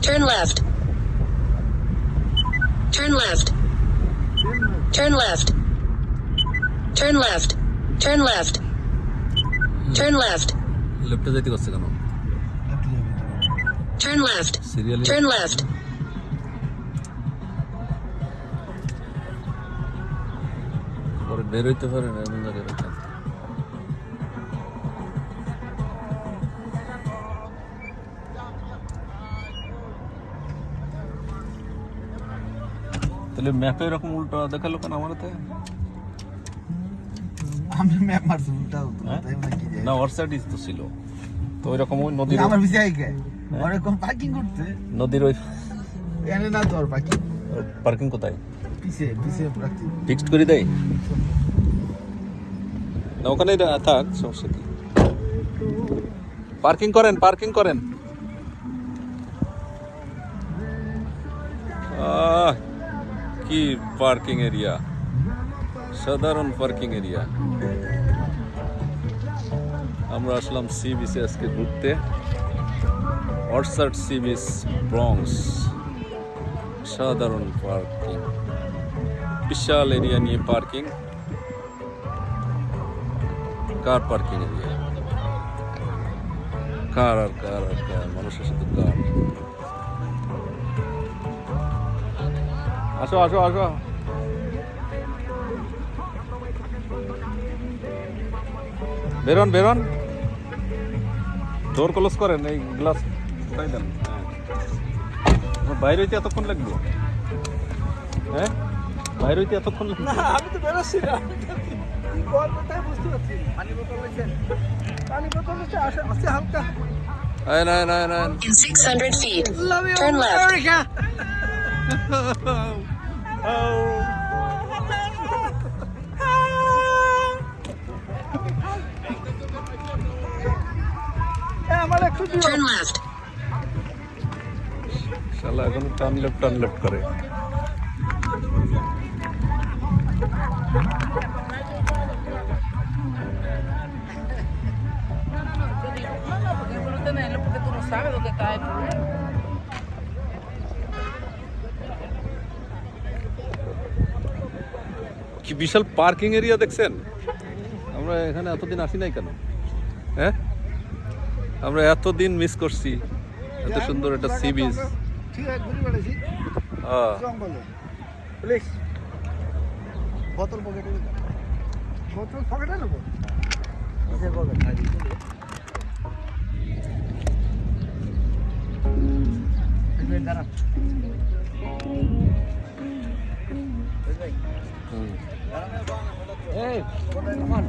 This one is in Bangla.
Turn left. Turn left. Turn left. Turn left. Turn left. Turn left. লেফটে যাইতে করছে কেন? Turn left. Serially Turn left. পরে বের হইতে পারে না এমন জায়গায় রাখেন। তাহলে ম্যাপে এরকম উল্টো দেখালো কেন আমার হাতে? আমি ম্যাপ মারছি উল্টা হতো তাই মানে কি না ওর সাইড তো ছিল তো ওইরকম ওই নদীর আমার পিছে আইকে ওরকম পার্কিং করতে নদীর ওই এনে না তোর পার্কিং পার্কিং কোথায় পিছে পিছে পার্কিং ফিক্সড করে দেয় না ওখানে থাক সমস্যা কি পার্কিং করেন কি পার্কিং এরিয়া সাধারণ পার্কিং এরিয়া আমরা আসলাম সি বিচে আজকে ঘুরতে অর্চার্ড সি বিচ ব্রঙ্কস সাধারণ পার্কিং বিশাল এরিয়া নিয়ে পার্কিং কার পার্কিং এরিয়া কার আর কার আর কার মানুষের সাথে কার আসো আসো আসো বেরোন ডোর ক্লোজ করেন এই গ্লাস উঠাই দেন বাইরে হইতে এতক্ষণ লাগবে হ্যাঁ বাইরে হইতে এতক্ষণ লাগবে আমি তো বেরোচ্ছি না কি করব তাই বুঝতে পারছি পানি বোতল আছে আসে হালকা না In 600 feet, Love you, turn left. America. আমার একটু Turn left. শালা এখন টার্ন লেফট করে Porque tú no sabes dónde está el problema. কি বিশাল পার্কিং এরিয়া দেখছেন আমরা এখানে এতদিন আসি নাই কেন হ্যাঁ আমরা এতদিন মিস করছি এত সুন্দর একটা সি বিচ ঠিক আছে ঘুরে বেড়াইছি জঙ্গলে প্লিজ বোতল পকেটে নেবো কিসের পকেট দাঁড়া এই কোথায় নামান